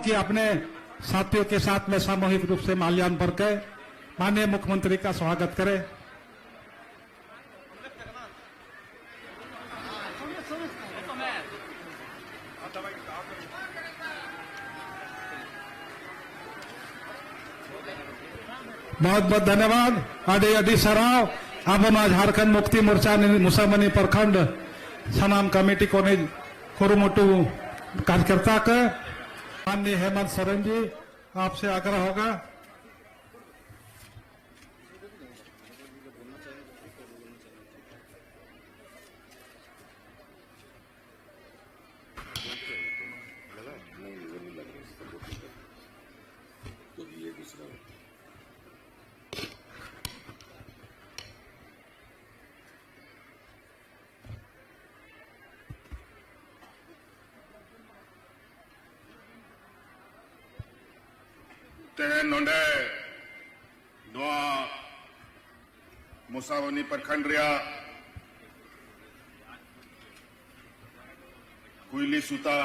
कि अपने साथियों के साथ में सामूहिक रूप से माल्यार्पण कर माननीय मुख्यमंत्री का स्वागत करें। बहुत बहुत धन्यवाद। अडी अडी सराव आबोना झारखंड मुक्ति मोर्चा मुसामनी प्रखंड सनाम कमेटी को ने खुरुमुटु कार्यकर्ता का माननीय हेमंत सोरेन जी आपसे आग्रह होगा। तेहन नोंडे नोआ मुसावनी प्रखंड रिया कुइली सुता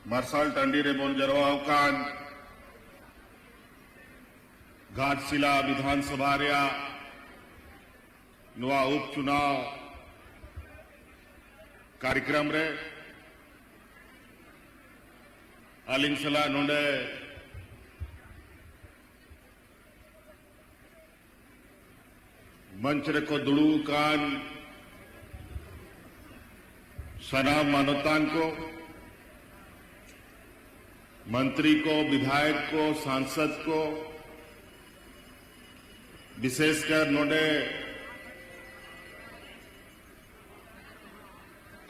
मार्शल टंडी रे बोन जरवाकान घाटशिला विधानसभा रिया नोआ उपचुनाव कार्यक्रम रे आलिंग सला नोंडे मंच को दुड़ू कान सनाम मानवतान को मंत्री को विधायक को सांसद को विशेषकर नोंडे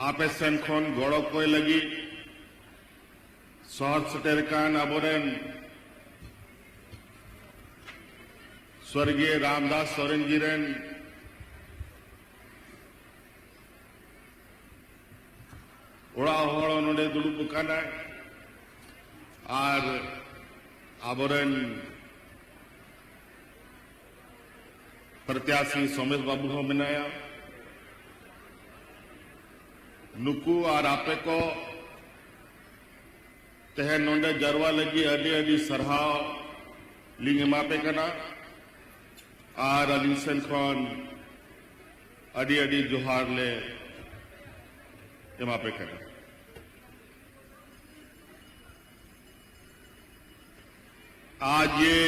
आपे सेन खन गड़ो को लगी शहर सटेरकान अबोरेन स्वर्गीय रामदास सोरेन जी रेन ओड़ा होड़ नोडे दुड़ुब काना और अबोरेन प्रत्याशी सोमेश बाबू हो मिनाया नुकू और आपे को तेह नोंडे जरवा लगी अडी अडी सरहाव लिंग एमापे कना और अलिंग सेन खन अडी अडी जोहार ले एमापे कना। आज ये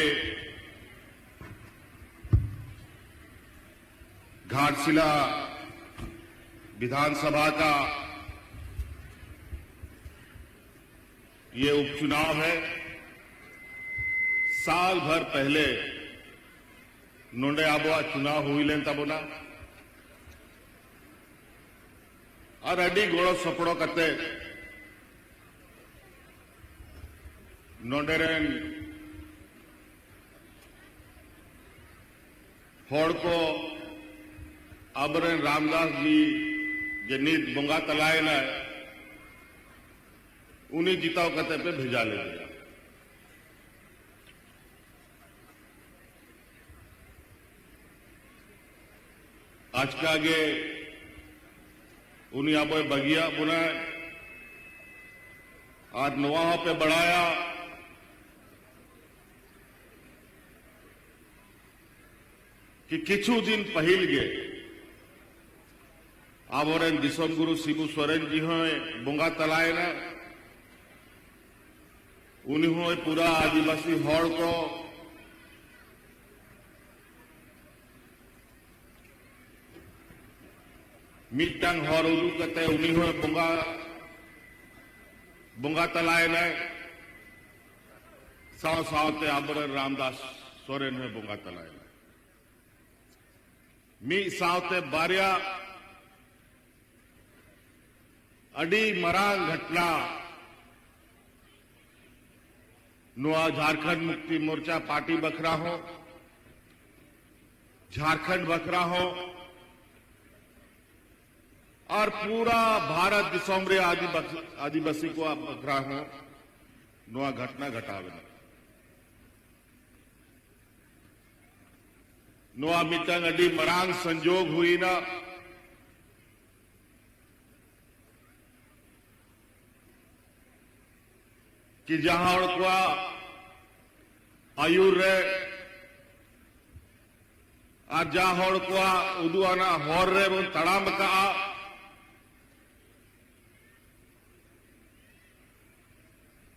घाटशिला विधानसभा का ये उपचुनाव है। साल भर पहले नोंडे आबोआ चुनाव हुई लेन तबोना और अडी गोड़ो सपड़ो कते नोंडे रेन होड़ को अबरेन रामदास जी जे नीत बोंगा तलाए ना उन्हीं जीताओ कते पे भेजा ले गया। आज के आगे उन्हीं आबो बगिया बुना आज नवाह पे बढ़ाया कि किछु दिन पहिल गे आबोरेन दिसम गुरु शिबू सोरेन जी हो बोंगा तलाए ना उन्हीं पूरा आदिवासी हड़ को मिट्टांग हर उदू कते उन्हीं बोंगा तलाए ने साव सावते आबोरेन रामदास सोरेन में बोंगा तलाए ने मी सावते बारिया अडी मरांग घटना नुआ झारखंड मुक्ति मोर्चा पार्टी बखरा हो झारखंड बखरा हो और पूरा भारत दिसोमरे आदिवासी को आप बखरा हो नुआ घटना घटावे नुआ मिटंग अडी मरांग संजोग हुई ना कि जहां हड़ को आयुर रे और जहां हड़ को उदुआना हर रे बन तड़ाम का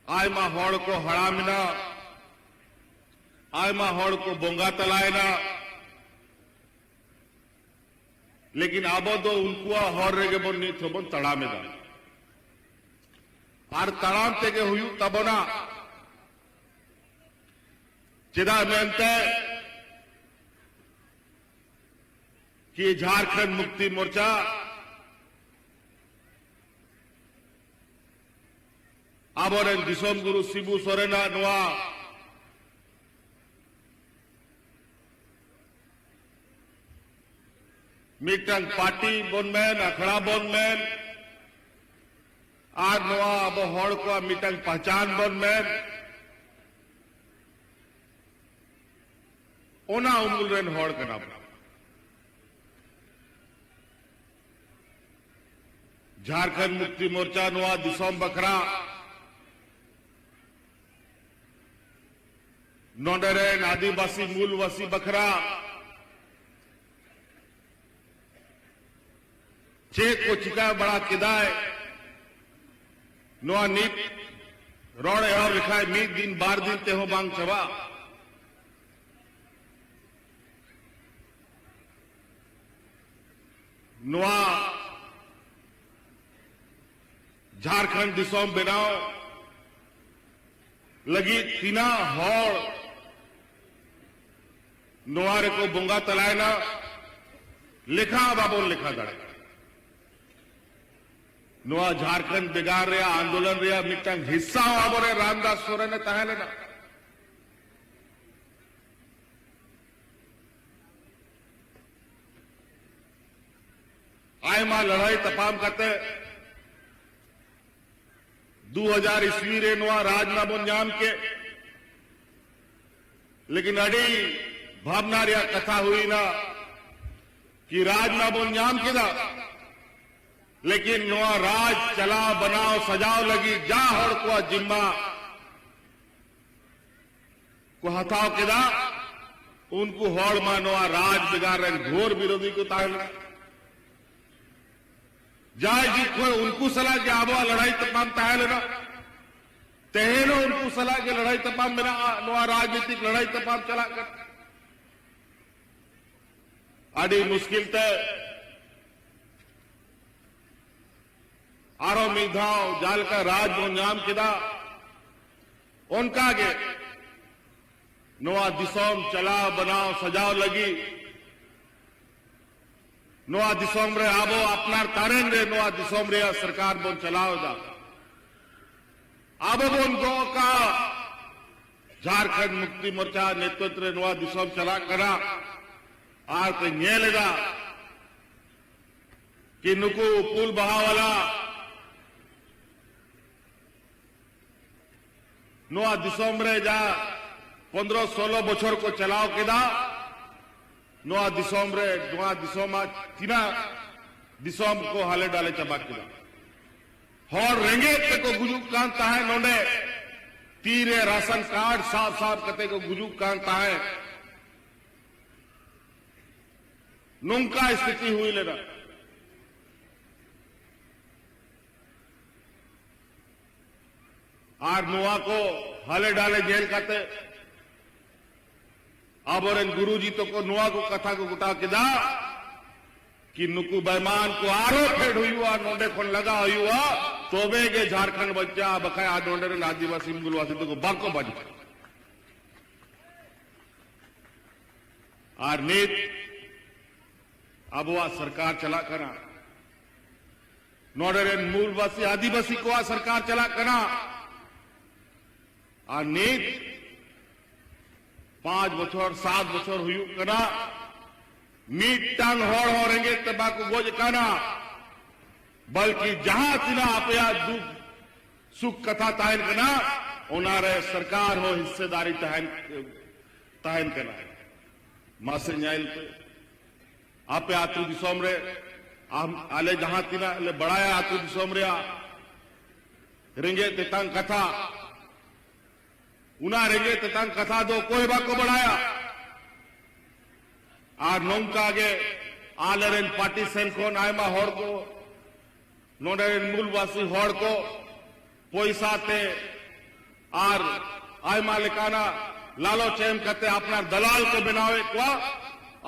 आयमा हड़ को हड़ामिना आयमा हड़ को बोंगा तलायना लेकिन अब दो उनको हर रेगे बन नीत बन तड़ामेदा और तड़ाम तेगे हुई तबना चेदा मेनते कि झारखंड मुक्ति मोर्चा आबोरेन दिसोम गुरु शिबू सोरेना नोआ मिटंग पार्टी बनमेन अखड़ा बनमेन और नोआ अब हड़ को मिटंग पहचान बनमेन ओना उमुल रेन हड़ कना झारखंड मुक्ति मोर्चा नोआ दिसोम बखरा नोडरेन आदिवासी मूलवासी बखरा चेक को चिका बड़ा किदाय नोआ नीत रोड़े और लिखा है मीत दिन बार दिन ते हो बांग चबा नोआ झारखंड दिसोम बनाओ लगी तीना हौड़ नोआरे को बोंगा तलायना लिखा बाबोल लिखा दड़े नोआ झारखंड बिगाड़ रहा आंदोलन रहा मिटंग हिस्सा आबोरे रामदास सोरेन ने तहे लेना आयमा लड़ाई तपाम करते 2000 ईस्वी रे नोआ राजनाबों जाम के लेकिन अड़ी भावना रिया कथा हुई ना कि राजनाबों जाम किदा लेकिन नोआ राज चला बनाओ सजाओ लगी जा हड़ को जिम्मा को हथाओ किदा उनको हड़ मा नोआ राज बिगाड़ रहे घोर विरोधी को ताहल जाए जी कोई उनको सलाह के आबो लड़ाई तमाम ताहल ना तहेनो उनको सलाह के लड़ाई तमाम मेरा नोआ राजनीतिक लड़ाई तमाम चला कर आड़ी मुश्किल ते आरो मिधाओ जाल का राज नाम किदा उनका गे नोआ दिसोम चला बनाओ सजाओ लगी नोआ दिसोम रे आबो अपनार तारेन रे नोआ दिसोम रे सरकार बोन चलाओ दा आबो बोन गो का झारखंड मुक्ति मोर्चा नेतृत्व रे नोआ दिसोम चला करा आर पे ᱧᱮᱞᱮᱫᱟ कि नुकु पुल बहावाला नोआ दिसोम रे जा 15-16 बछर को चलाओ केदा नोआ दिसोम रे नोआ दिसोमा तीना दिसोम को हाले डाले चबा केदा हर रेंगे ते को गुजुक कांता है नोंडे तीरे राशन कार्ड साफ साफ कते को गुजुक कांता है नौका स्थिति हुई लेना आर नोआ को हाले डाले जेल करते अब और गुरुजी तो को नोआ को कथा को गुटा के दा कि नुकु बेमान को आरो फेड हुई हुआ नोडे को लगा हुई हुआ तोबे के झारखंड बच्चा बकाया आदोंडे आदिवासी मुगलवासी तो को बाको बज आर नीत अब वह सरकार चला करा नोडे मूलवासी आदिवासी को आ सरकार चला करा आ नीत 5 बछर 7 बछर हुई कना मीटांग हर हरेंगे तबाकू गोज कना बल्कि जहां तिना अपया दुख सुख कथा ताहन कना उनारे सरकार हो हिस्सेदारी ताहन कना मासे न्याय पे आपे आतु दिसोम रे आले जहां तिना ले बड़ाया आतु दिसोम रे रेंगे तेतांग कथा उना रेंगे ततान कथा दो कोई बाको बढ़ाया और नौका गे आलेरेन पार्टी सेल को आयमा हर को नोडेरेन मूलवासी हर को पैसा ते और आयमा लेकाना लालो चेम करते अपना दलाल को बनावे को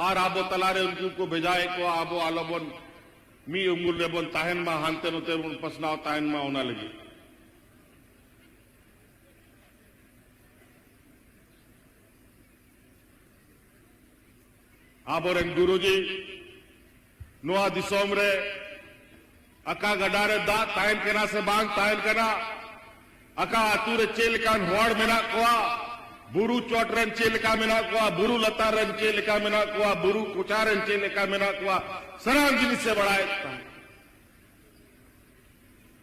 और आबो तलारे उनको को भेजाए को आबो आलोबन मी उंगुल रेबन ताहन मा हानते नोते उन पसनाव ताहन मा होना लगी आबोरेन गुरुजी नोआ दिसोम रे अका गडारे दा ताहन केना से बांग ताहन केना अका आतुरे चेलकान होड़ मेना कोआ बुरु चोटरन चेलका मेना कोआ बुरु लतारन चेलका मेना कोआ बुरु कुचारन चेलका मेना कोआ सराम जिनिस से बढ़ाए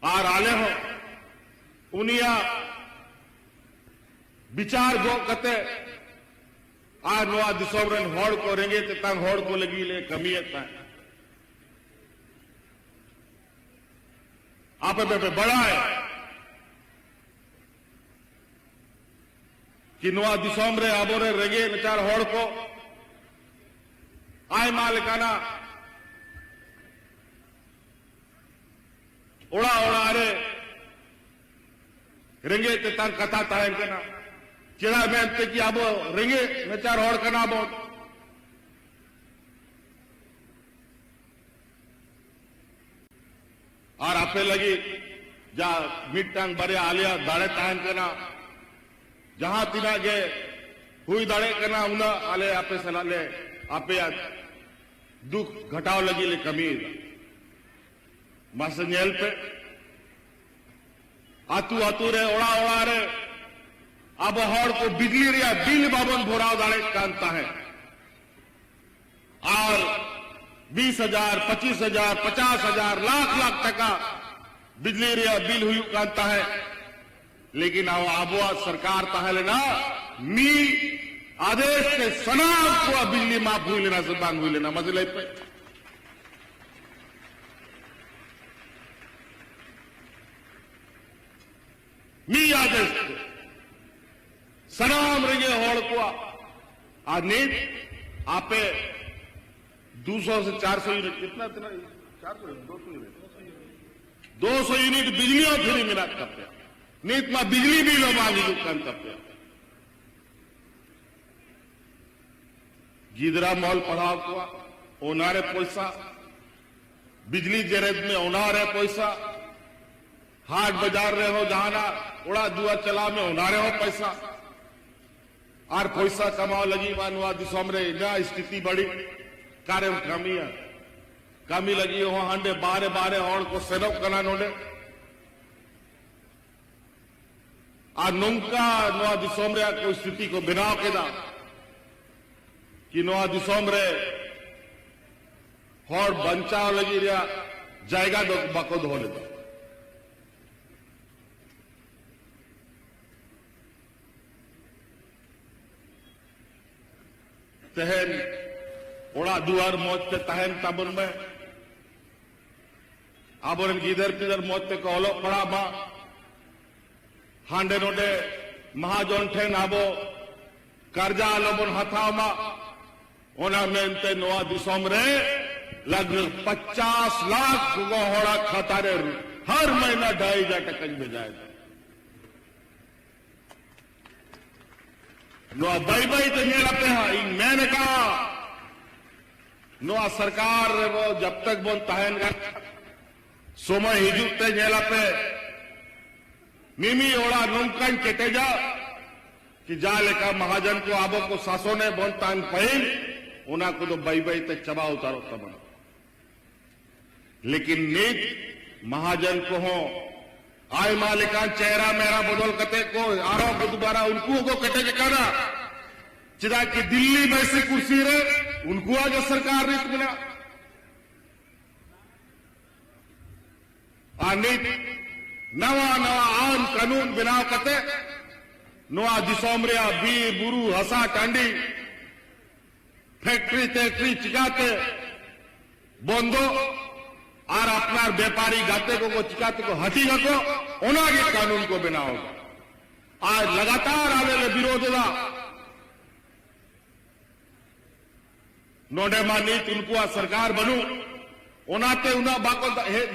और आले हो उनिया विचार गो कते आ नोआ दिसोमरन होड़ को रेंगे तंग होड़ को लगी ले कमियत आप पे बड़ा है कि नोआ दिसोम रे आबोरे रेंगे नचार होड़ को आय मालिकाना ओड़ा ओड़ा अरे रेंगे तंग कथा ताहन केना चिड़ा में कि आबो रेंगे नचार होड़ कना बो और आपे लगी जा मिटांग बरे आलिया दाड़े ताहन कना जहां तिना गे हुई दाड़े कना उना आले आपे सला ले आपे दुख घटाव लगी ले कमी मासंजेल पे आतू आतू रे ओड़ा ओड़ा रे अब हर को बिजली रिया बिल बाबन भोराव दाड़े कानता है और 20,000, 25,000, 50,000 लाख लाख टका बिजली रिया बिल हुई कानता है लेकिन आबुआ सरकार ताहले ना मी आदेश के सनाम को बिजली माफ हुई लेना से बांग हुई लेना मजले पे मी आदेश सनाम रेंगे होड़ को आज नीट आपे 200 से 400 यूनिट कितना 200 यूनिट बिजली और फ्री मिला तप्या नीत में बिजली भी लो मांगी दुकान तप्या गिदरा मॉल पढ़ाव को ओनारे पैसा बिजली जरेद में ओनारे पैसा हाट बाजार रहे हो जहाना उड़ा दुआ चला में ओनारे हो पैसा और पैसा कमाओ लगी मानवा दिसोम रे ना स्थिति बड़ी कार्य कमी लगी हो हांडे बारे बारे और को सेनो कना नोडे आ नौका नोआ दिसोम रे कोई स्थिति को बिनाव केदा कि नोआ दिसोम रे होड़ बंचाव लगी रिया जायगा दो बाको धो लेता तहन ओड़ा दुआर मौजते तहन ताबुन में आबोरन गिदर पिदर मौजते को ओलो पड़ा मा हांडे नोडे महाजन ठेन आबो कर्जा आलोबन हथाव मा ओना मेनते नोआ दिसोम रे लगभग 50 लाख गो होड़ा खातारे हर महीना 2,500 टका भेजाए नोआ बाई बाई तो मेरा पे है मैंने कहा नोआ सरकार वो जब तक बोल ताहन समय हिजुते नेला पे मिमी ओड़ा नुमकन चेटेजा कि जा लेका महाजन को आबो को सासों ने बोल तान पहिल उना को तो बाई बाई तक चबा उतारो तब लेकिन नीत महाजन को हो आय मालिकान चेहरा मेरा बदल कते को आरो को दोबारा उनको को कटे जकाना चिदा कि दिल्ली में से कुर्सी रे उनको आज सरकार रीत मिला नीत नवा नवा आम कानून बनाव कते नवा दिसोमरिया बीर बुरु हसा टांडी फैक्ट्री तैक्ट्री चिकाते बंदो और अपना व्यापारी गाते को चिकाते को हटी गो ओना के कानून को बनाओ आज लगातार आने विरोधदा नोडे नीत उनको आ सरकार बनू ओनाते उना बाको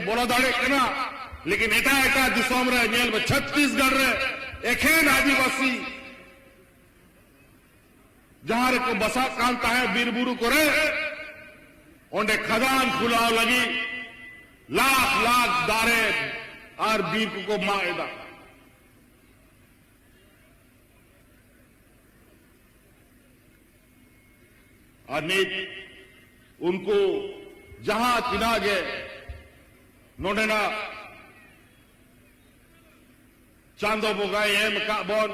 बोला दाड़े कना लेकिन एटा एटा दिसोम रे नेल में छत्तीसगढ़ रे एखेन आदिवासी जहां को बसा कांता है बीरबुरु को रे ओंडे खदान खुलाव लगी लाख लाख दारे और बीर को माएदा अनित उनको जहां चिना गए नोडेना चांदो बोगाई एम का बोन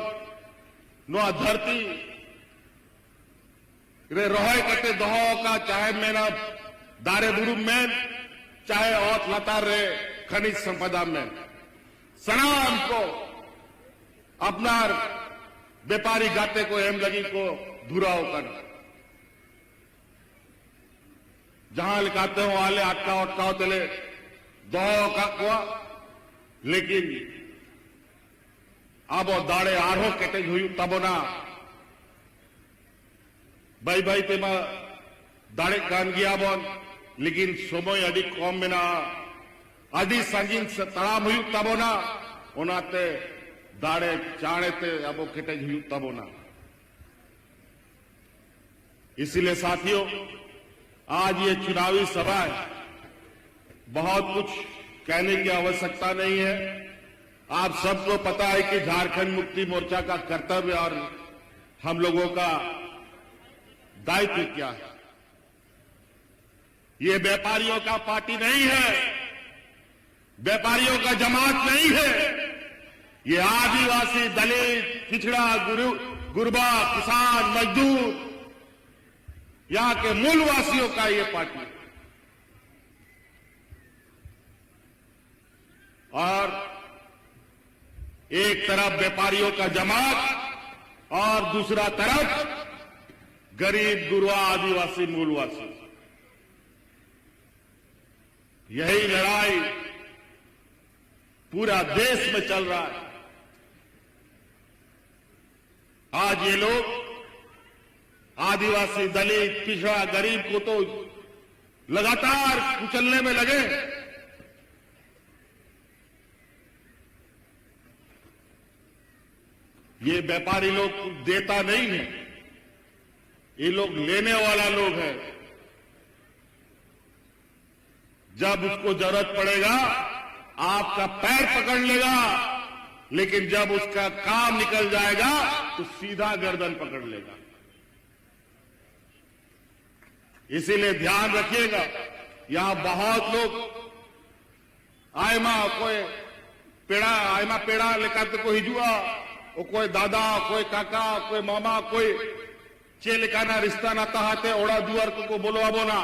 नो धरती रे रोहय कटे दहो का चाहे मेना दारे बुरु में चाहे औत लतार रे खनिज संपदा में सनाम को अपना व्यापारी गाते को एम लगी को धुराव कर जहां लिखाते हो आले अटकाओ अटकाओ तले दो का कुआ लेकिन अब दाड़े आरो केटे हुई तबोना भाई भाई तेमा दाड़े कान गया बोन लेकिन समय अड़ी कम में ना अड़ी संगीन से तड़ाम हुई तबोना ओनाते दाड़े चाणे ते अब केटे हुई तबोना इसीलिए साथियों आज ये चुनावी सभा है बहुत कुछ कहने की आवश्यकता नहीं है आप सबको पता है कि झारखंड मुक्ति मोर्चा का कर्तव्य और हम लोगों का दायित्व क्या है ये व्यापारियों का पार्टी नहीं है व्यापारियों का जमात नहीं है ये आदिवासी दलित पिछड़ा गुरबा किसान मजदूर यहां के मूलवासियों का ये पार्टी और एक तरफ व्यापारियों का जमात और दूसरा तरफ गरीब गुरबा आदिवासी मूलवासी यही लड़ाई पूरा देश में चल रहा है आज ये लोग आदिवासी दलित पिछड़ा गरीब को तो लगातार कुचलने में लगे ये व्यापारी लोग देता नहीं है ये लोग लेने वाला लोग है जब उसको जरूरत पड़ेगा आपका पैर पकड़ लेगा लेकिन जब उसका काम निकल जाएगा तो सीधा गर्दन पकड़ लेगा इसीलिए ध्यान रखिएगा यहां बहुत लोग आयमा कोई पेड़ा आयमा पेड़ा लेकर को हिजुआ और कोई दादा कोई काका कोई मामा कोई चे लेकाना रिश्ता नाता हाथे ओड़ा दुआर को बोलवा बोना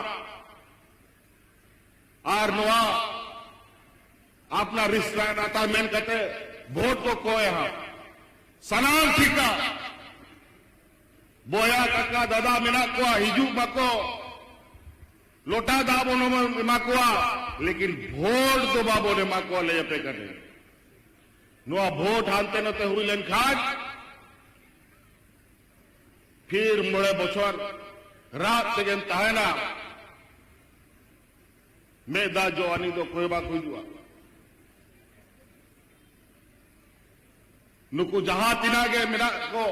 और नुआ अपना रिश्ता नाता मेन कहते वोट को कोई यहां सनाम ठीका बोया काका दादा मिना को हिजू मको लोटा दाबो ने माकुआ लेकिन वोट तो बाबो ने माकुआ ले पे करने नुआ वोट हानते नते हुई लेन खाज फिर मुड़े बछर रात तेगन ताहेना मेदा जो आनी दो कोई बा कोई जुआ नुकु जहां तिना गे मिना को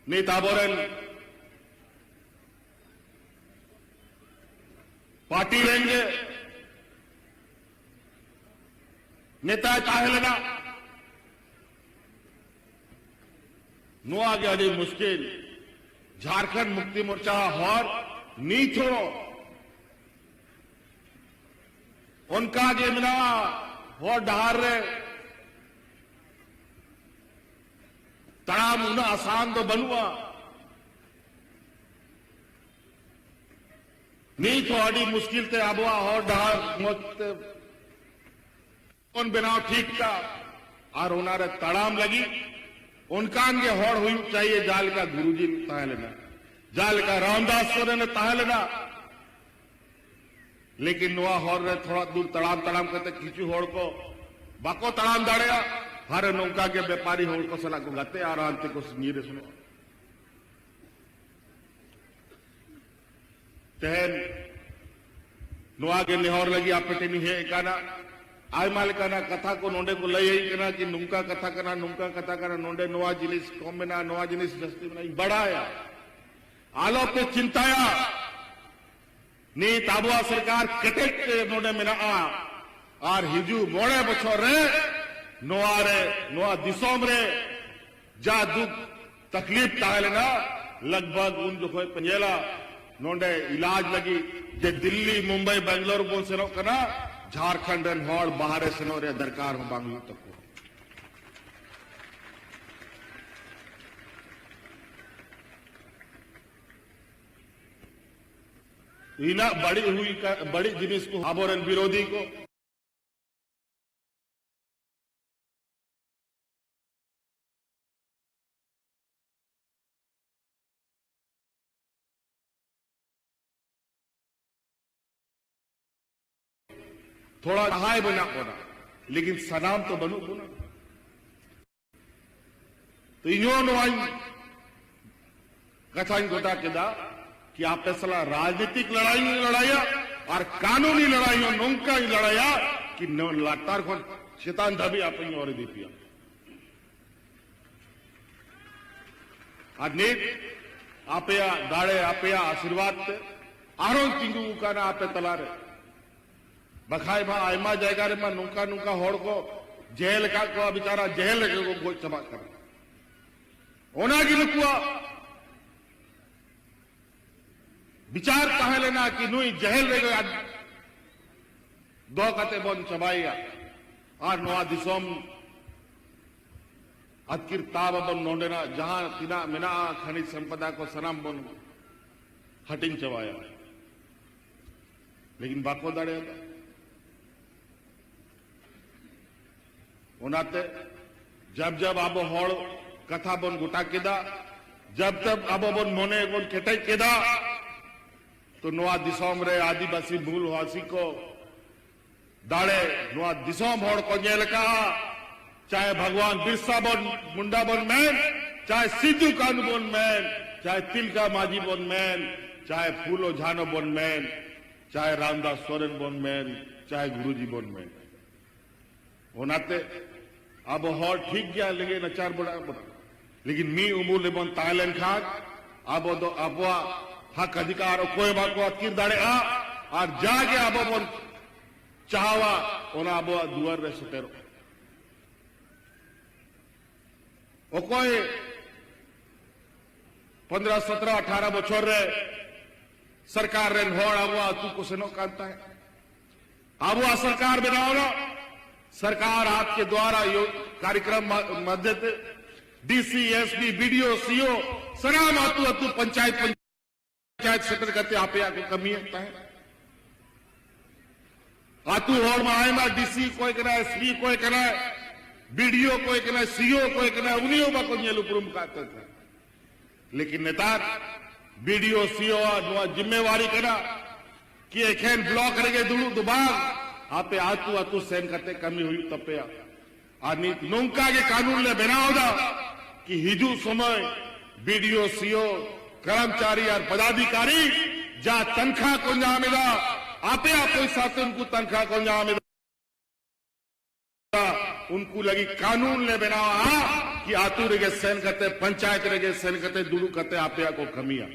नेता बोरन पार्टी लेंगे नेता चाहे लेना नुआ के अड़ी मुश्किल झारखंड मुक्ति मोर्चा और नी छोड़ो उनका जे मिला और डहार रे तड़ाम उन्हें आसान तो बनुआ नहीं तो अड़ी मुश्किल ते आबुआ और डहार मोते उन बिना ठीक था और उन्हारे तड़ाम लगी उनका के होड़ हुई चाहिए जाल का गुरुजी ने तह लेना जाल का रामदास सोरे ने तह लेना लेकिन नुआ होड़ रे थोड़ा दूर तड़ाम तड़ाम करते खींचू होड़ को बाको तड़ाम दाड़ेगा हर नौका के व्यापारी हो को सला को गते आ रहा अंत को नीरे सुनो तेहन नुआ के निहोर लगी आपटे नहीं है काना आय माल काना कथा को नोंडे को लई कना कि नुका कथा कना नोंडे नुआ जिनिस कोमेना नुआ जिनिस जस्ती बनाई बढ़ाया आलो पे चिंताया नी ताबुआ सरकार कटेक नोंडे मिना और हिजू मोड़े बछोर रे नोआ दिसोम रे जा दुख तकलीफ ताहलेना लगभग उन जो कोई पंजेला नोंडे इलाज लगी जे दिल्ली मुंबई बेंगलोर बोल से कना झारखंड रन हॉल बाहर से नो रे दरकार हो बांगलू तक इना बड़ी जिनिस को आबोरन विरोधी को थोड़ा सहाय बना होना लेकिन सनाम तो बनू ना तो इन्होंने कथा गोटा केदा कि आप फैसला राजनीतिक लड़ाइया और कानूनी लड़ाइयों नौका ही लड़ाया कि लाटार को शैतान धबी आप और दी पिया नीट आपया दाड़े आपया आशीर्वाद आरो चिंगू का ना आपे तलारे बखाई भा आयमा जायगा रे मा नुका होड़ को जेल का को बेचारा जेल को गोच चबा कर ओना की नुकुआ विचार कहा लेना कि नुई जहल रे दो कते बन चबाइया और नोआ दिसोम अतकिर ताब बन नोंडेना जहां तिना मिना खनिज संपदा को सनाम बन हटिंग चबाया लेकिन बाको दाड़े उनाते जब जब अब होड़ कथा बन गुटा केदा जब तब अब बन मोने बन केटे केदा तो नोआ दिसोम रे आदिवासी मूल वासी को दाड़े नोआ दिसोम होड़ को जेल का चाहे भगवान बिरसा बन मुंडा बन मैन चाहे सिद्धू कानू बन मैन चाहे तिलका माझी बन मैन चाहे फूलो झानो बन मैन चाहे रामदास सोरेन बन मैन चाहे गुरुजी बन मैन होनाते अब हॉर ठीक गया लगे नचार बड़ा लेकिन मी उमूल बन ताइलैंड खाक अब तो अबवा हक अधिकार कोई बात को अकीर दाड़े और जाके अब बन चाहवा ओना अब दुआर रे सुटेरो ओ कोई 15, 17, 18 बछर रे सरकार रे होड़ अब तू को सेनो कांता है अब सरकार बनाओ ना सरकार आपके द्वारा कार्यक्रम मध्य डीसी एसपी बीडीओ सीओ सनाम अतु पंचायत क्षेत्र करते आप कमी है आतु होड़ में आए डीसी कोई करा एसपी कोई करा बीडीओ कोई करा सीओ कोई करा उन्हीं को उपरूम करते थे लेकिन नेतार बीडीओ सीओ जिम्मेवारी करा कि एक ब्लॉक रहे दुलू दुबाग आपे आतु सेन करते कमी हुई तपे नौका के कानून ले बनाओ दा कि हिजू समय बीडीओ सीओ कर्मचारी और पदाधिकारी जा तनख्वाह को जामेदा आपे कोई शासन को तनख्वाह को जामेदा उनको लगी कानून ले बनाओ कि आतु रे सेन करते पंचायत रे सेन करते दुलू करते आपे को कमिया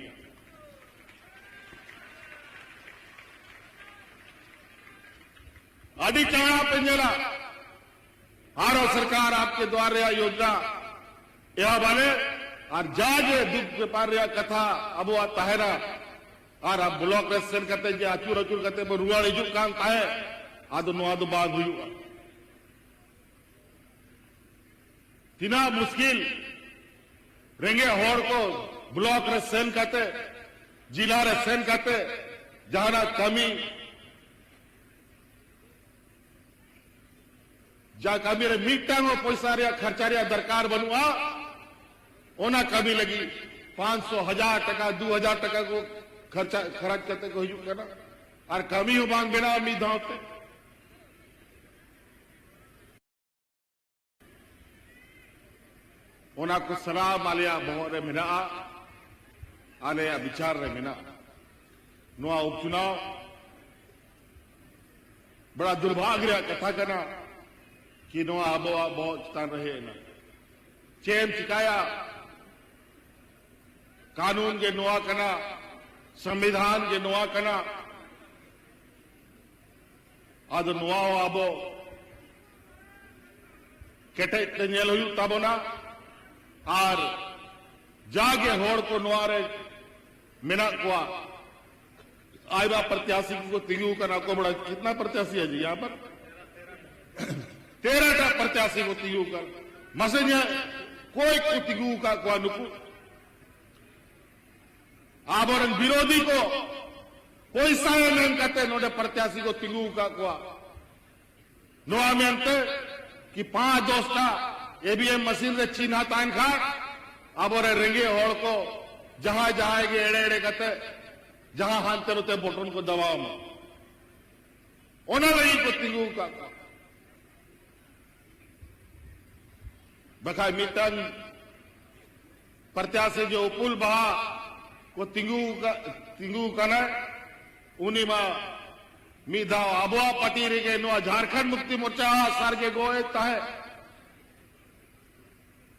अभी चढ़ा पंजरा आरो सरकार आपके द्वारा योजना यह वाले और जागे दुख व्यापार कथा अब ताहरा और अब ब्लॉक रेस्टन करते जे अचूर करते रुआ हिजू काम ताहे आदो नुआदो बाग हुई तिना मुश्किल रेंगे होड़ को ब्लॉक रेस्टन करते जिला रेस्टन करते जहां कमी जा कभी मीटांग पैसा खर्चा दरकार बनुआ ओना कभी लगी 500, 1000 टका 2000 टका को खर्चा खर्च करते को हिजू करना और कमी हो मांग बिना उम्मीद होते ओना को सलाम आलिया बहुत रे मिना आलिया विचार रे मिना नोआ उपचुनाव बड़ा दुर्भाग्य कथा करना कि नोआ आबोआ बहुत चितान रहे ना चेम चिकाया कानून के नोआ कना संविधान के नोआ कना आज नोआ आबो केटे तेल ताबोना और जागे होड़ को नोआरे मिना को आयबा प्रत्याशी को तिगू का ना को बड़ा कितना प्रत्याशी है जी यहाँ पर 13 प्रत्याशी को तिगू कर मसज कोई को तिगू का को नुकु आबोरन विरोधी को कोई साया नहीं करते नोडे प्रत्याशी को तिगू का को नोआ में अंत कि 5 दोस्ता एबीएम मशीन रे चीना तान खा आबोरे रेंगे होड़ को जहां जहां के एड़े एड़े करते जहां हानते रोते बोटन को दबाव में ओना लगी को तिगू का बखाई मिटन प्रत्याशी जो उपुल बहा को तिगू का न उन्हीं मा मीधा आबुआ पटी रे नो झारखंड मुक्ति मोर्चा सार के गोए ताहे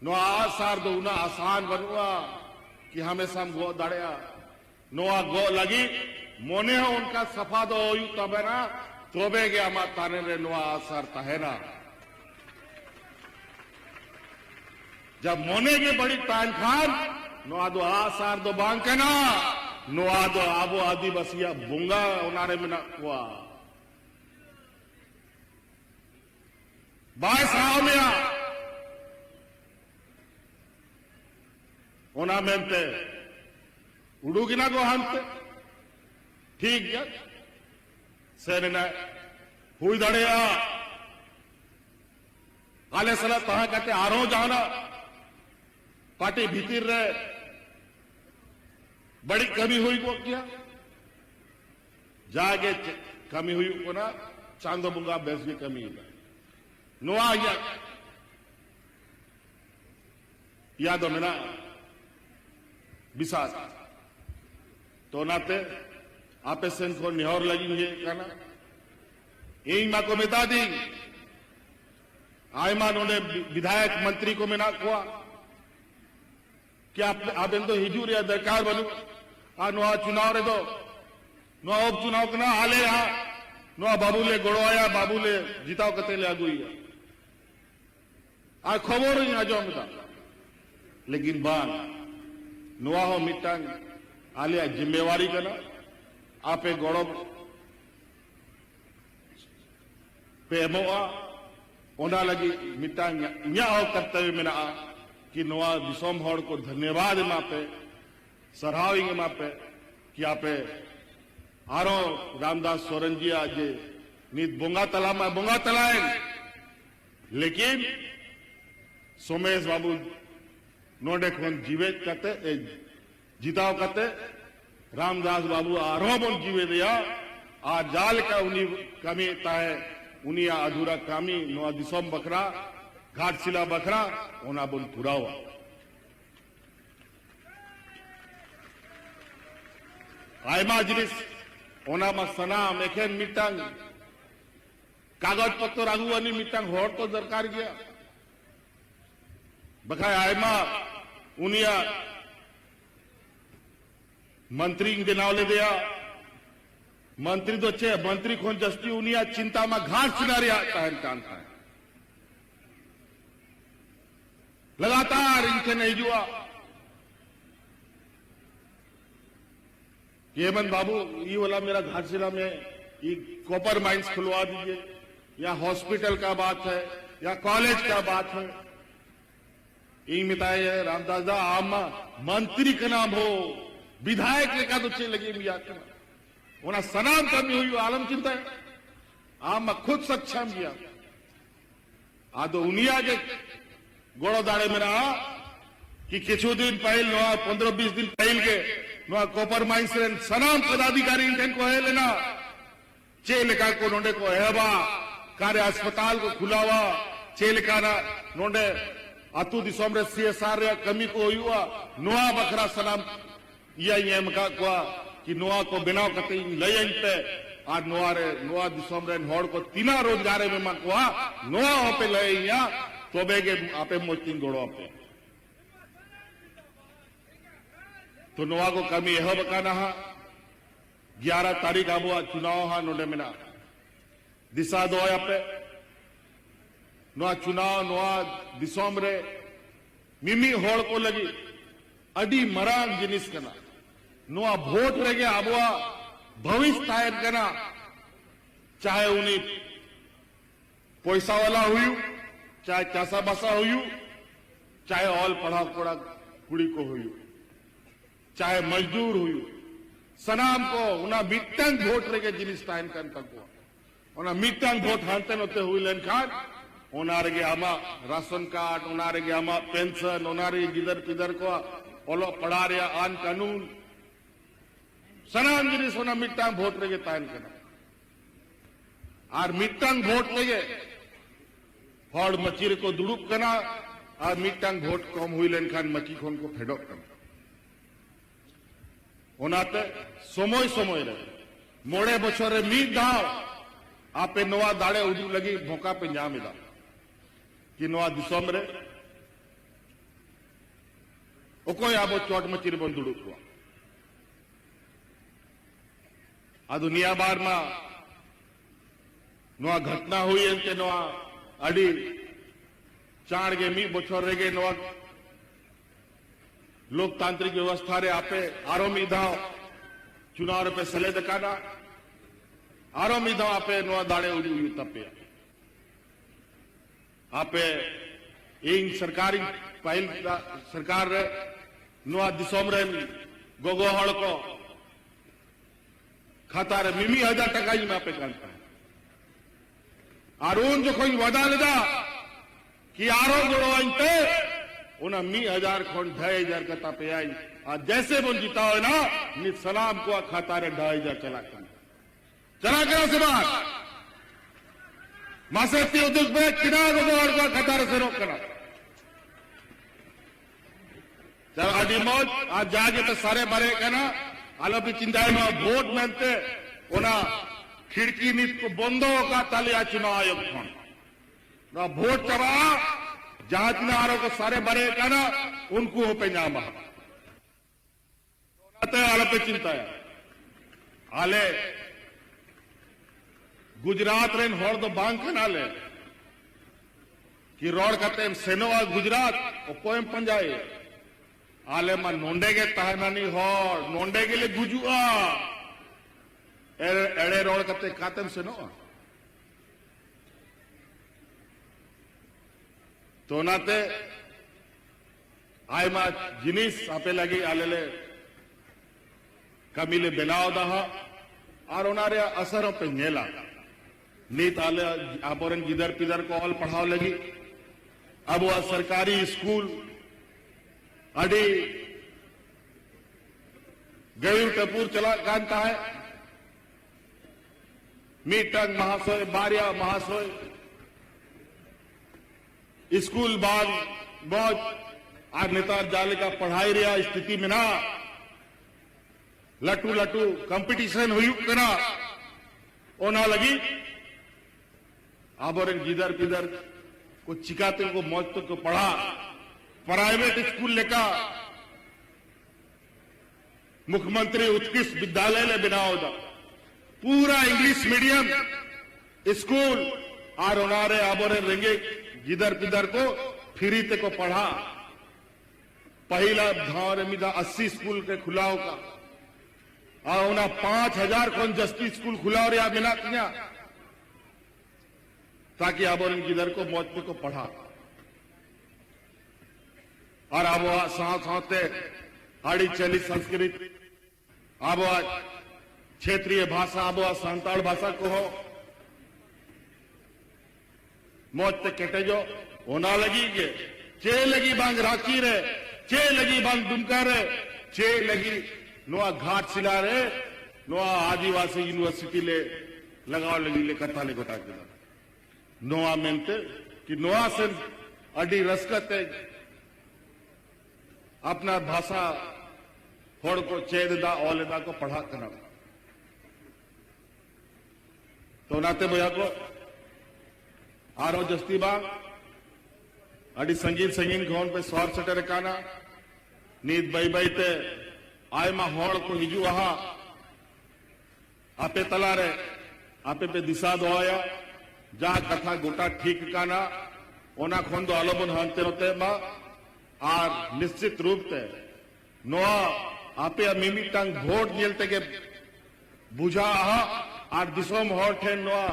नो सार दो उना आसान बनवा कि हमेशा हम गो दाड़िया नोआ गो लगी मोने हो उनका सफा दो तब है ना तोबे गया मत ताने रे नोआ आसार ताहे ना जब मोने के बड़ी तान खान नोआ दो आसार दो बांग के ना नोआ दो आबो आदि बसिया बुंगा उनारे में ना हुआ बाय साहब में ओना मेंते उड़ूगिना को हंते ठीक है सेना हुई दड़िया आले सला तहा कहते आरो जाना पार्टी भीतर रे बड़ी कमी हुई को क्या जागे कमी हुई को ना चांदो बुंगा बेस की कमी नुआ याद हो मेरा विशाल तो नाते आपे सेन को निहर लगी है कहना यही मां को मिता दी आय मां उन्होंने विधायक मंत्री को मिना हुआ क्या आप इन तो हिजूर या दरकार बनू आ नुआ चुनाव रे दो नुआ उपचुनाव करना आले रहा नुआ बाबूले गोड़ो आया बाबूले जीताओ कते ले आगुई आ खबर ही आ जाओ मिता लेकिन बान नुआ हो मिटांग आलिया जिम्मेवारी करना आपे गौरव पे एमोआ ओना लगी मिटांग इया हो कर्तव्य में ना कि नुआ दिसोम होड़ को धन्यवाद मापे सराहावी मापे कि आपे आरो रामदास सोरेन जी आज नीत बोंगा तला में बोंगा तलाएं लेकिन सोमेश बाबू नोडे खोन जीवित करते जीताओ करते रामदास बाबू आरो बोल जीवे दिया आ जाल का उन्हीं कमी ताए उन्हीं अधूरा कामी नो दिसोम बकरा घाटशिला बकरा ओना बोल पुरावा आयमा जिनिस ओना मा सनाम एखेन मिटांग कागज पत्र आगुवानी मिटांग होड़ तो दरकार गया बखाय आयमा उनिया मंत्री के नाव ले दिया मंत्री तो अच्छे मंत्री खोन जस्ती उनिया चिंता में घाट चिनारी कहन कान था लगातार इनके नहीं जुआ हेमंत बाबू ये वाला मेरा घाटशिला में ये कॉपर माइंस खुलवा दीजिए या हॉस्पिटल का बात है या कॉलेज का बात है यही मिताए है रामदास दा आमा मंत्री का नाम हो विधायक लेका तो चे लगी मिया होना सनाम कमी हुई आलम चिंता है आमा खुद सक्षम किया आ तो उनिया के गोड़ो दाड़े में रहा कि किछु दिन पहले नुआ 15-20 दिन पहले के नुआ कॉपर माइंस सनाम पदाधिकारी इनटेन को है लेना चे लेका को नोडे को है बा कार्य अस्पताल को खुलावा चे लेका ना नोडे अतु दिसोम रे CSR रे कमी को हुआ नोआ बखरा सनाम या एम का कि नोआ को बिना कते लयन पे आज नोआ दिसोम रे हॉड़ को तीना रोजगार में मा को नोआ पे लया तोबे के आपे मोचिन गोड़ो पे तो नोआ को कमी यह बकाना 11 तारीख आबो चुनाव हा नोडे मेना दिशा दोया पे नोआ चुनाव नोआ दिसोम रे मिमी होड़ को लगी अडी मरांग जिनिस कना नोआ वोट रेगे आबुआ भविष्य तायर कना चाहे उन्हीं पैसा वाला हुई चाहे चासा बसा हुई चाहे ऑल पढ़ा पड़ा कुड़ी को हुई चाहे मजदूर हुई सनाम को उना मिट्टन वोट रेगे जिनिस तायन कन तक उना मिट्टन वोट हानते नोते हुई लेन खान उनारे आमा राशन कार्ड उनारे आमा पेंशन उनारे गिदर पिदर को ओलो पढ़ा रे आन कानून सनाम जिनिस उना मिट्टन वोट रेगे तायन कना और मिट्टन वोट रेगे हॉड़ मचीर को दुड़ुप कना और मिट्टन वोट कम हुई लेन खान मची खोन को फेडोक कना ओनाते समय समय रे मोड़े बछर रे मी दाव आपे नवा दाड़े उदू लगी भोका पे नाम दा कि नवा दिसोम रे ओकोय आबो चोट मचीर बन दुड़ुप को आ दुनिया बार मा नवा घटना हुई एंते नवा अड़ी चाण गे मी बछर रेगे नवा लोकतांत्रिक व्यवस्था रे आपे आरो मीधाव चुनाव पे सले दकाना आरो मीधाव आपे नवा दाड़े उदू तपे आपे इन सरकारी पहल सरकार रे नवा दिसोम रे गोगो हड़ को खाता रे मिमी 1000 टका ही मापे कांता और उन जो कोई वदा लेदा कि आरो गोड़ो अंते उना 1000 खोन 2500 कता पे आई आज जैसे बोल जीता हो ना नि सलाम को खाता रे 2500 चला करा से बात मासेती उद्योग में किना गोड़ को खाता रे से रोक करा चल आदि मौज आज जागे तो सारे बरे कना आलो भी चिंता में वोट मानते उना खिड़की नीत को बंदो का ताले आ चुनाव आयोग खोन ना वोट चबा जहां तीन आरो को सारे बरे कना उनको हो पे नामा आलो पे चिंता है आले गुजरात रेन होड़ दो बांग कना ले कि रोड कते सेनोवा गुजरात ओ कोयम पंजाए आले मा नोंडे के तहनानी होड़ नोंडे के लिए गुजुआ एड़े रोड कते कातम सेनोवा तो नाते आय मा जिनिस आपे लगी आलेले कमीले बेलाव दहा और उनारे असरों पे नेला नीत आले आबोरन गिदर पिदर को ऑल पढ़ाव लगी अब वह सरकारी स्कूल अड़ी गयूर टपूर चला कांता है मीटंग महाशय बारिया महाशय स्कूल बाग बहुत आज नेता जाले का पढ़ाई रहा स्थिति में ना लटू लटू कंपटीशन हुई कना ओना लगी आबोरे गिदर पिदर को चिकाते को मौत को पढ़ा प्राइवेट स्कूल लेका मुख्यमंत्री उत्कृष्ट विद्यालय ले बनाओ दा पूरा इंग्लिश मीडियम स्कूल और उनारे आबोरे रेंगे गिदर पिदर को फ्री ते को पढ़ा पहला धार मिदा 80 स्कूल के खुलाओ का और उना 5000 कौन जस्ती स्कूल खुलाओ रे बिना किया ताकि अब गिदर को मौत को पढ़ा और अब साथ आड़ी चली संस्कृत अब क्षेत्रीय भाषा अब संताल भाषा को हो मौत ते केटे जो होना लगी के चे लगी बांग रांची रे चे लगी बांग दुमका रे चे लगी नोआ घाट सिला रे नोआ आदिवासी यूनिवर्सिटी ले लगाओ लगी ले कथा ले गोटा के नोआ मेनते कि नोआ से अडी रसकते अपना भाषा होड़ को चेददा ओलेदा को पढ़ा करना तो नाते भैया को आरो जस्तीबा अडी संगीन संगीन खोन पे स्वार सटर काना नीत बई बई ते आयमा होड़ को हिजू आहा आपे तलारे आपे पे दिशा दोया जा कथा गोटा ठीक काना ओना खोन दो आलोबन हंते होते मा आर निश्चित रूप ते नोआ आपे मिमी टंग वोट नियलते के बुझा आहा आर दिसोम होठे नोआ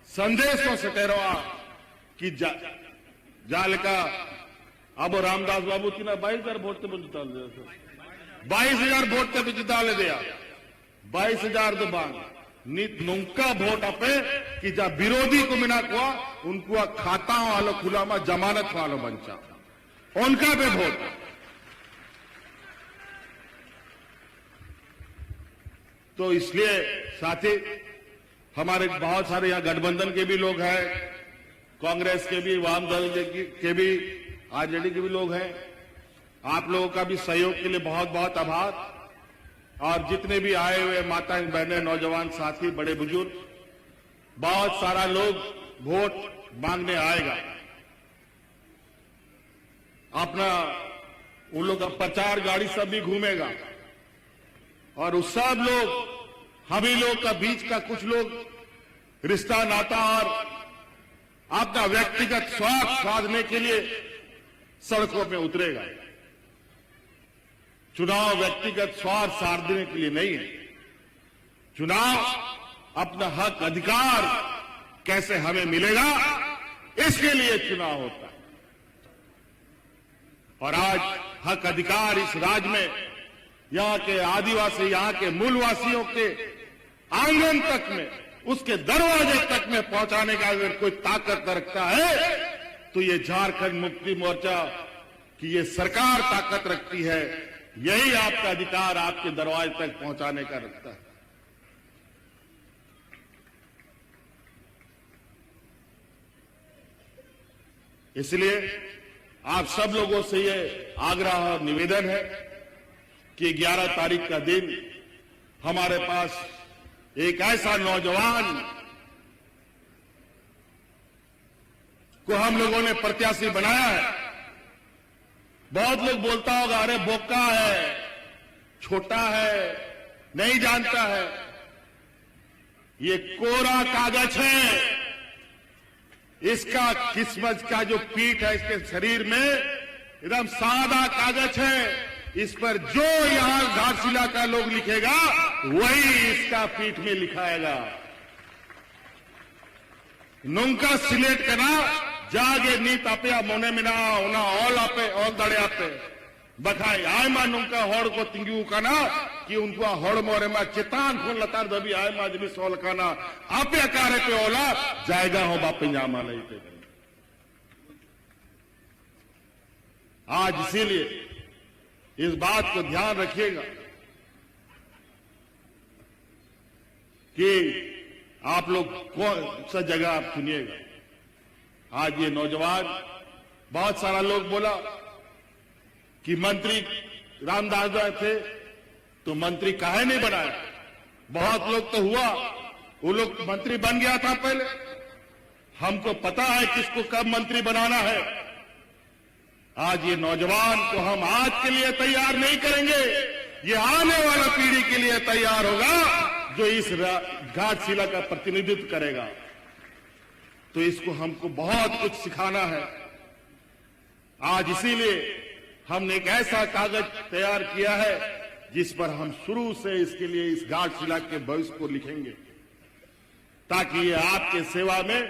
संदेश को सटेरोआ कि जालका अब रामदास बाबू की ना 22,000 वोट ते जिता ले 22,000 वोट ते जिता ले दिया 22,000 तो बांग नीत नुंका वोट अपे कि जा विरोधी को मिना को उनको खाता वालो खुला में जमानत वालो बंचा उनका पे वोट तो इसलिए साथी हमारे बहुत सारे यहां गठबंधन के भी लोग हैं, कांग्रेस के भी, वाम दल के भी, आरजेडी के भी लोग हैं। आप लोगों का भी सहयोग के लिए बहुत बहुत आभार। और जितने भी आए हुए माताएं बहनें नौजवान साथी बड़े बुजुर्ग बहुत सारा लोग वोट मांगने आएगा। अपना उन लोग का प्रचार गाड़ी सब भी घूमेगा और उस सब लोग हम ही लोग का बीच का कुछ लोग रिश्ता नाता और अपना व्यक्तिगत स्वार्थ साधने के लिए सड़कों में उतरेगा। चुनाव व्यक्तिगत स्वार्थ साधने के लिए नहीं है। चुनाव अपना हक अधिकार कैसे हमें मिलेगा इसके लिए चुनाव होता है। और आज हक अधिकार इस राज्य में यहां के आदिवासी, यहां के मूलवासियों के आंगन तक में, उसके दरवाजे तक में पहुंचाने का अगर कोई ताकत रखता है तो ये झारखंड मुक्ति मोर्चा की ये सरकार ताकत रखती है। यही आपका अधिकार आपके दरवाजे तक पहुंचाने का रखता है। इसलिए आप सब लोगों से ये आग्रह और निवेदन है कि 11 तारीख का दिन हमारे पास एक ऐसा नौजवान को हम लोगों ने प्रत्याशी बनाया है। बहुत लोग बोलता होगा अरे बोका है, छोटा है, नहीं जानता है। ये कोरा कागज है। इसका किस्मत का जो पीठ है इसके शरीर में एकदम सादा कागज है। इस पर जो यहां घाटशिला का लोग लिखेगा वही इसका पीठ में लिखाएगा। नुंका सिलेक्ट करना जागे नीत आपे मोने मिना उना ऑल आपे ऑल दड़े आपे बखाई आय मा नुंका होड़ को तिंगू काना कि उनको होड़ मोरे मा चितान खून लतार दबी आय मा जमी सोल काना आपे अकारे पे ओला जाएगा हो बापे जामा नहीं पे। आज इसीलिए इस बात को ध्यान रखिएगा कि आप लोग कौन सा जगह आप चुनिएगा। आज ये नौजवान, बहुत सारा लोग बोला कि मंत्री रामदास थे तो मंत्री काहे नहीं बनाया। बहुत लोग तो हुआ, वो लोग मंत्री बन गया था पहले। हमको पता है किसको कब मंत्री बनाना है। आज ये नौजवान को हम आज के लिए तैयार नहीं करेंगे, ये आने वाला पीढ़ी के लिए तैयार होगा जो इस घाटशिला का प्रतिनिधित्व करेगा। तो इसको हमको बहुत कुछ सिखाना है। आज इसीलिए हमने एक ऐसा कागज तैयार किया है जिस पर हम शुरू से इसके लिए इस घाटशिला के भविष्य को लिखेंगे, ताकि ये आपके सेवा में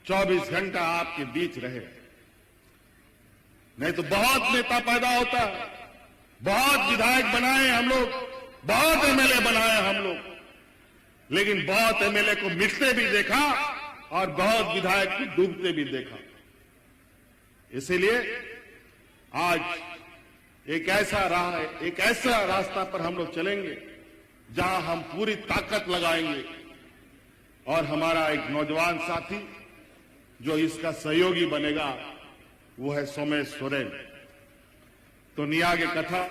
24 घंटा आपके बीच रहे। नहीं तो बहुत नेता पैदा होता है, बहुत विधायक बनाए हम लोग, बहुत एमएलए बनाए हम लोग, लेकिन बहुत एमएलए को मिटते भी देखा और बहुत विधायक को डूबते भी देखा। इसीलिए आज एक ऐसा राह है, एक ऐसा रास्ता पर हम लोग चलेंगे जहां हम पूरी ताकत लगाएंगे और हमारा एक नौजवान साथी जो इसका सहयोगी बनेगा वो है सोमेश सोरेन। तो निया के कथा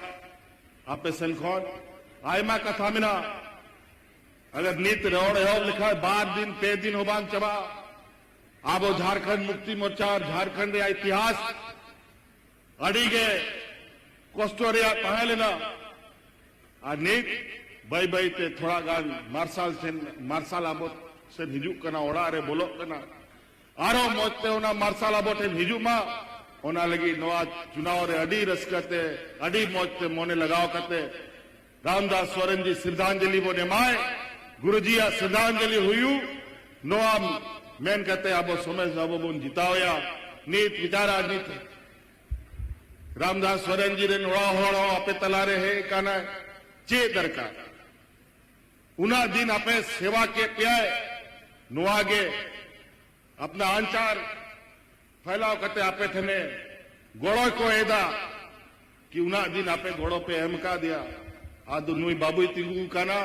आपे सनखोन आयमा कथा मिना अगर नीत रोड है लिखा है 12 दिन 3 दिन होबान चबा आबो झारखंड मुक्ति मोर्चा और झारखंड रे इतिहास अड़ी के कोस्टोरिया पहले ना आ नीत बाई बाई ते थोड़ा गान मार्शल आबो से हिजू कना ओड़ा रे बोलो कना आरो मोते ओना मार्शल आबो ते हिजू मा ओना लगी नवा चुनाव रे अड़ी रसकते अड़ी मोते मोने लगाव कते रामदास सोरेन जी श्रद्धांजलि बोने माए गुरुजी आ श्रद्धांजलि हुई नवा मैन कहते अब सोमेश बाबू बोन जितावया नीत विचारा नीत रामदास सोरेन जी रे नोड़ा होड़ा आपे तलारे है काना चे दरकार उना दिन आपे सेवा के प्याय नुआगे अपना अंचार फैलाव करते आपे थने गोड़ो को एदा कि उना दिन आपे घोड़ो पे अहमका दिया आदु नुई बाबू तिंगू काना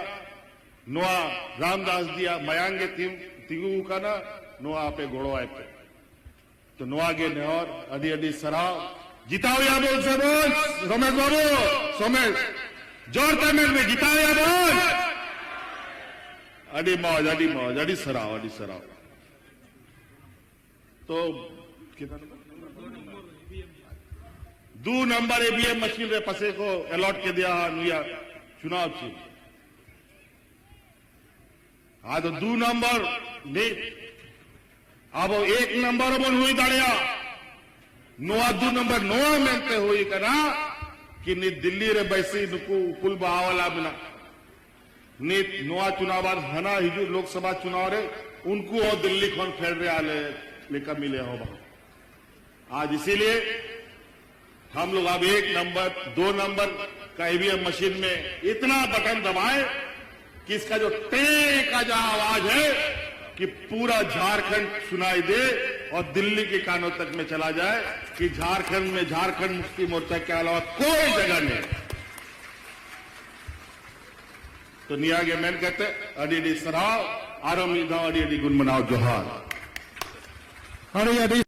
नुआ रामदास दिया मयांगे तिंगू काना नुआ आपे घोड़ो आए पे तो नुआगे ने और अडी अडी सराव जितावया बोल से बोल सोमेश बाबू सोमेश जोर तमिल में जितावया बोल अडी मौज अडी सराव तो दो नंबर ईवीएम मशीन रे पसे को अलॉट के दिया नुया चुनाव छी हाँ तो 2 नंबर ने अब 1 नंबर बन हुई दाड़िया नोआ 2 नंबर नोआ मेनते हुई कना कि नी दिल्ली रे बैसी नुकु कुल बहावला बिना नी नोआ चुनाव हना हिजू लोकसभा चुनाव रे उनको और दिल्ली खोन फेर रे आले लेकर मिले हो आज इसीलिए हम लोग अब 1 नंबर 2 नंबर का ईवीएम मशीन में इतना बटन दबाए कि इसका जो टे का जो आवाज है कि पूरा झारखंड सुनाई दे और दिल्ली के कानों तक में चला जाए कि झारखंड में झारखंड मुक्ति मोर्चा के अलावा कोई जगह नहीं। तो नियागे मैन कहते अडी सराव आरम अडी गुनमनाव जोहार अरे